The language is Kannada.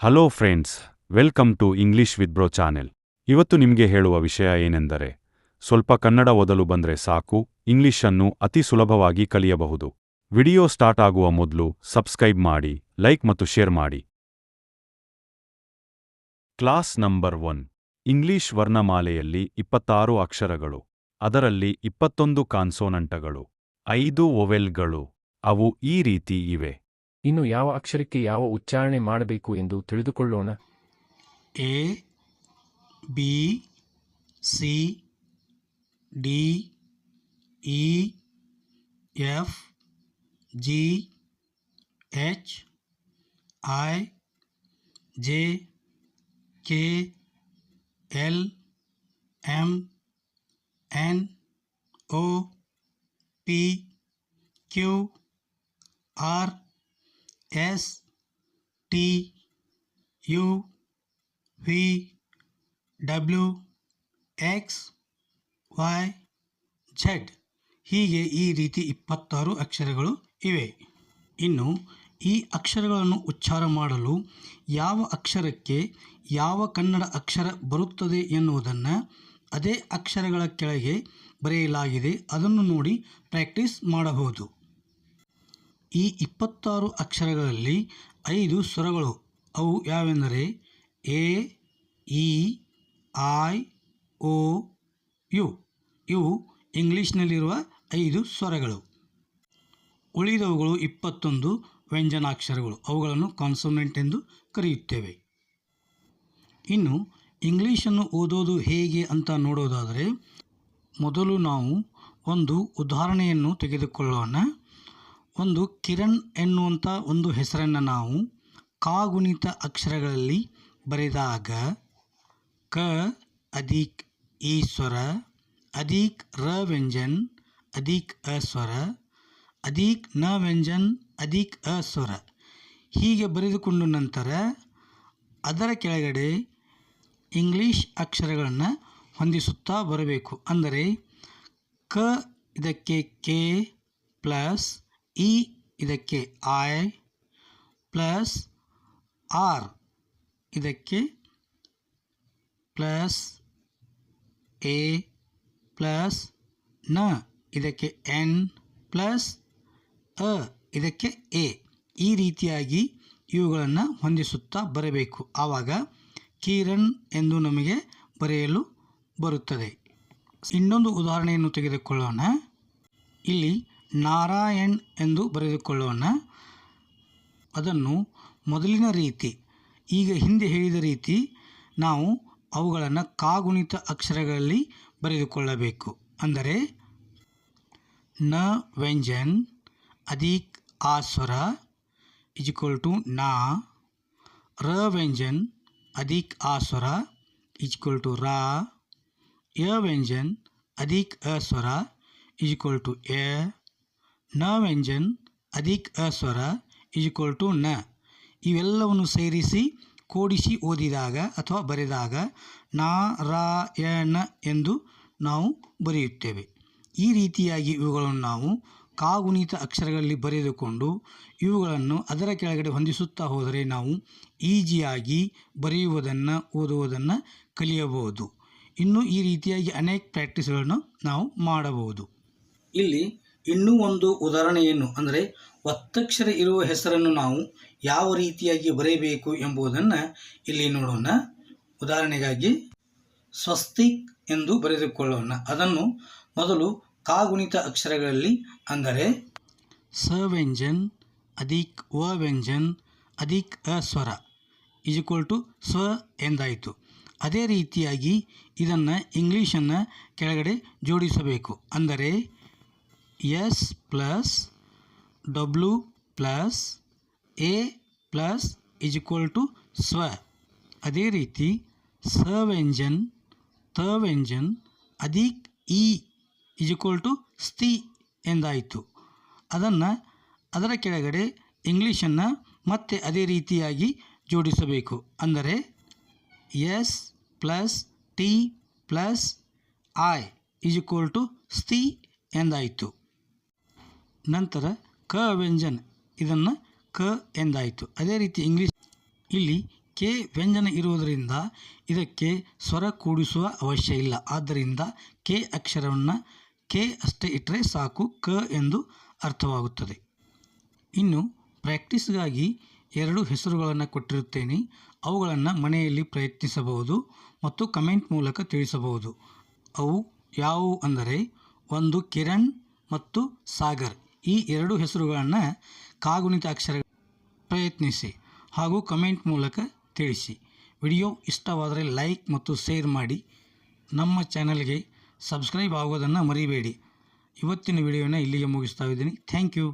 Hello friends, welcome to English with bro channel. ಇವತ್ತು ನಿಮಗೆ ಹೇಳುವ ವಿಷಯ ಏನೆಂದರೆ, ಸ್ವಲ್ಪ ಕನ್ನಡ ಓದಲು ಬಂದ್ರೆ ಸಾಕು, ಇಂಗ್ಲಿಷನ್ನು ಅತಿ ಸುಲಭವಾಗಿ ಕಲಿಯಬಹುದು. ವಿಡಿಯೋ ಸ್ಟಾರ್ಟ್ ಆಗುವ ಮೊದಲು ಸಬ್ಸ್ಕ್ರೈಬ್ ಮಾಡಿ, ಲೈಕ್ ಮತ್ತು ಶೇರ್ ಮಾಡಿ. Class number 1. ಇಂಗ್ಲಿಷ್ ವರ್ಣಮಾಲೆಯಲ್ಲಿ 26 ಅಕ್ಷರಗಳು. ಅದರಲ್ಲಿ 21 ಕಾನ್ಸೋನಂಟಗಳು, 5 ವೊವೆಲ್ಗಳು. ಅವು ಈ ರೀತಿ ಇವೆ. ಇನ್ನು ಯಾವ ಅಕ್ಷರಕ್ಕೆ ಯಾವ ಉಚ್ಚಾರಣೆ ಮಾಡಬೇಕು ಎಂದು ತಿಳಿದುಕೊಳ್ಳೋಣ. A, B, C, D, E, F, G, H, I, J, K, L, M, N, O, P, Q, R, S, T, U, V, W, X, Y, Z. ಹೀಗೆ ಈ ರೀತಿ 26 ಅಕ್ಷರಗಳು ಇವೆ. ಇನ್ನು ಈ ಅಕ್ಷರಗಳನ್ನು ಉಚ್ಚಾರ ಮಾಡಲು ಯಾವ ಅಕ್ಷರಕ್ಕೆ ಯಾವ ಕನ್ನಡ ಅಕ್ಷರ ಬರುತ್ತದೆ ಎನ್ನುವುದನ್ನು ಅದೇ ಅಕ್ಷರಗಳ ಕೆಳಗೆ ಬರೆಯಲಾಗಿದೆ. ಅದನ್ನು ನೋಡಿ ಪ್ರಾಕ್ಟೀಸ್ ಮಾಡಬಹುದು. ಈ 26 ಅಕ್ಷರಗಳಲ್ಲಿ 5 ಸ್ವರಗಳು. ಅವು ಯಾವೆಂದರೆ A, E, I, O, U. ಇವು ಇಂಗ್ಲೀಷ್ನಲ್ಲಿರುವ 5 ಸ್ವರಗಳು. ಉಳಿದವುಗಳು 21 ವ್ಯಂಜನಾಕ್ಷರಗಳು. ಅವುಗಳನ್ನು ಕಾನ್ಸೋನೆಂಟ್ ಎಂದು ಕರೆಯುತ್ತೇವೆ. ಇನ್ನು ಇಂಗ್ಲೀಷನ್ನು ಓದೋದು ಹೇಗೆ ಅಂತ ನೋಡೋದಾದರೆ, ಮೊದಲು ನಾವು ಒಂದು ಉದಾಹರಣೆಯನ್ನು ತೆಗೆದುಕೊಳ್ಳೋಣ. ಒಂದು ಕಿರಣ್ ಎನ್ನುವಂಥ ಒಂದು ಹೆಸರನ್ನು ನಾವು ಕಾಗುಣಿತ ಅಕ್ಷರಗಳಲ್ಲಿ ಬರೆದಾಗ ಕ ಅಧಿಕ್ ಈ ಸ್ವರ, ಅಧಿಕ್ ರ ವ್ಯಂಜನ್, ಅಧಿಕ್ ಅ ಸ್ವರ, ಅಧಿಕ್ ನ ವ್ಯಂಜನ್, ಅಧಿಕ್ ಅ ಸ್ವರ. ಹೀಗೆ ಬರೆದುಕೊಂಡು ನಂತರ ಅದರ ಕೆಳಗಡೆ ಇಂಗ್ಲೀಷ್ ಅಕ್ಷರಗಳನ್ನು ಹೊಂದಿಸುತ್ತಾ ಬರಬೇಕು. ಅಂದರೆ ಕ ಇದಕ್ಕೆ ಕೆ ಪ್ಲಸ್ ಇ ಇದಕ್ಕೆ ಐ ಪ್ಲಸ್ ಆರ್ ಇದಕ್ಕೆ ಪ್ಲಸ್ ಎ ಪ್ಲಸ್ ನ ಇದಕ್ಕೆ ಎನ್ ಪ್ಲಸ್ ಅ ಇದಕ್ಕೆ ಎ. ಈ ರೀತಿಯಾಗಿ ಇವುಗಳನ್ನು ಹೊಂದಿಸುತ್ತಾ ಬರಬೇಕು. ಆವಾಗ ಕಿರಣ್ ಎಂದು ನಮಗೆ ಬರೆಯಲು ಬರುತ್ತದೆ. ಇನ್ನೊಂದು ಉದಾಹರಣೆಯನ್ನು ತೆಗೆದುಕೊಳ್ಳೋಣ. ಇಲ್ಲಿ ನಾರಾಯಣ್ ಎಂದು ಬರೆದುಕೊಳ್ಳೋಣ. ಅದನ್ನು ಮೊದಲಿನ ರೀತಿ, ಈಗ ಹಿಂದೆ ಹೇಳಿದ ರೀತಿ ನಾವು ಅವುಗಳನ್ನು ಕಾಗುಣಿತ ಅಕ್ಷರಗಳಲ್ಲಿ ಬರೆದುಕೊಳ್ಳಬೇಕು. ಅಂದರೆ ನ ವ್ಯಂಜನ್ ಅಧಿಕ್ ಆ ಸ್ವರ ಇಸ್ ಈಕ್ವಲ್ ಟು ನಾ, ರ ವ್ಯಂಜನ್ ಅಧಿಕ್ ಆ ಸ್ವರ ಇಸ್ ಈಕ್ವಲ್ ಟು ರಾ, ಯ ವ್ಯಂಜನ್ ಅಧಿಕ್ ಅ ಸ್ವರ ಇಸ್ ಈಕ್ವಲ್ ಟು ಎ, ನ ವ್ಯಂಜನ್ ಅಧಿಕ್ ಅ ಸ್ವರ ಇಸ್ ಈಕ್ವಲ್ ಟು ನ. ಇವೆಲ್ಲವನ್ನು ಸೇರಿಸಿ ಕೂಡಿಸಿ ಓದಿದಾಗ ಅಥವಾ ಬರೆದಾಗ ನಾರಾಯಣ ಎಂದು ನಾವು ಬರೆಯುತ್ತೇವೆ. ಈ ರೀತಿಯಾಗಿ ಇವುಗಳನ್ನು ನಾವು ಕಾಗುಣಿತ ಅಕ್ಷರಗಳಲ್ಲಿ ಬರೆದುಕೊಂಡು ಇವುಗಳನ್ನು ಅದರ ಕೆಳಗಡೆ ಹೊಂದಿಸುತ್ತಾ ಹೋದರೆ ನಾವು ಈಸಿಯಾಗಿ ಬರೆಯುವುದನ್ನು ಓದುವುದನ್ನು ಕಲಿಯಬಹುದು. ಇನ್ನು ಈ ರೀತಿಯಾಗಿ ಅನೇಕ ಪ್ರಾಕ್ಟೀಸ್ಗಳನ್ನು ನಾವು ಮಾಡಬಹುದು. ಇಲ್ಲಿ ಇನ್ನೂ ಒಂದು ಉದಾಹರಣೆಯನ್ನು, ಅಂದರೆ ಒತ್ತಕ್ಷರ ಇರುವ ಹೆಸರನ್ನು ನಾವು ಯಾವ ರೀತಿಯಾಗಿ ಬರೆಯಬೇಕು ಎಂಬುದನ್ನು ಇಲ್ಲಿ ನೋಡೋಣ. ಉದಾಹರಣೆಗಾಗಿ ಸ್ವಸ್ತಿಕ್ ಎಂದು ಬರೆದುಕೊಳ್ಳೋಣ. ಅದನ್ನು ಮೊದಲು ಕಾಗುಣಿತ ಅಕ್ಷರಗಳಲ್ಲಿ, ಅಂದರೆ ಸ ವ್ಯಂಜನ್ ಅಧಿಕ್ ವ ವ್ಯಂಜನ್ ಅಧಿಕ್ ಅ ಸ್ವರ ಇಸ್ ಈಕ್ವಲ್ ಟು ಸ್ವ ಎಂದಾಯಿತು. ಅದೇ ರೀತಿಯಾಗಿ ಇದನ್ನು ಇಂಗ್ಲೀಷನ್ನು ಕೆಳಗಡೆ ಜೋಡಿಸಬೇಕು. ಅಂದರೆ S plus W plus A plus is equal to ಸ್ವ. ಅದೇ ರೀತಿ ಸ ವ್ಯಂಜನ್ ತ ವ್ಯಂಜನ್ ಅಧಿಕ್ ಇ ಇಸ್ ಈಕ್ವಲ್ ಟು ಸ್ತಿ ಎಂದಾಯಿತು. ಅದನ್ನು ಅದರ ಕೆಳಗಡೆ ಇಂಗ್ಲೀಷನ್ನು ಮತ್ತೆ ಅದೇ ರೀತಿಯಾಗಿ ಜೋಡಿಸಬೇಕು. ಅಂದರೆ S plus T plus I is equal to ಸ್ತಿ ಎಂದಾಯಿತು. ನಂತರ ಕ ವ್ಯಂಜನ್ ಇದನ್ನು ಕ ಎಂದಾಯಿತು. ಅದೇ ರೀತಿ ಇಂಗ್ಲೀಷ್ ಇಲ್ಲಿ ಕೆ ವ್ಯಂಜನ ಇರುವುದರಿಂದ ಇದಕ್ಕೆ ಸ್ವರ ಕೂಡಿಸುವ ಅವಶ್ಯ ಇಲ್ಲ. ಆದ್ದರಿಂದ ಕೆ ಅಕ್ಷರವನ್ನು ಕೆ ಅಷ್ಟೇ ಇಟ್ಟರೆ ಸಾಕು, ಕ ಎಂದು ಅರ್ಥವಾಗುತ್ತದೆ. ಇನ್ನು ಪ್ರಾಕ್ಟೀಸ್ಗಾಗಿ 2 ಹೆಸರುಗಳನ್ನು ಕೊಟ್ಟಿರುತ್ತೇನೆ. ಅವುಗಳನ್ನು ಮನೆಯಲ್ಲಿ ಪ್ರಯತ್ನಿಸಬಹುದು ಮತ್ತು ಕಮೆಂಟ್ ಮೂಲಕ ತಿಳಿಸಬಹುದು. ಅವು ಯಾವುವು ಅಂದರೆ, ಒಂದು ಕಿರಣ್ ಮತ್ತು ಸಾಗರ್. ಈ 2 ಹೆಸರುಗಳನ್ನು ಕಾಗುಣಿತ ಅಕ್ಷರ ಪ್ರಯತ್ನಿಸಿ ಹಾಗೂ ಕಮೆಂಟ್ ಮೂಲಕ ತಿಳಿಸಿ. ವಿಡಿಯೋ ಇಷ್ಟವಾದರೆ ಲೈಕ್ ಮತ್ತು ಶೇರ್ ಮಾಡಿ. ನಮ್ಮ ಚಾನಲ್ಗೆ ಸಬ್ಸ್ಕ್ರೈಬ್ ಆಗೋದನ್ನು ಮರಿಬೇಡಿ. ಇವತ್ತಿನ ವಿಡಿಯೋನ ಇಲ್ಲಿಗೆ ಮುಗಿಸ್ತಾ ಇದ್ದೀನಿ. Thank you.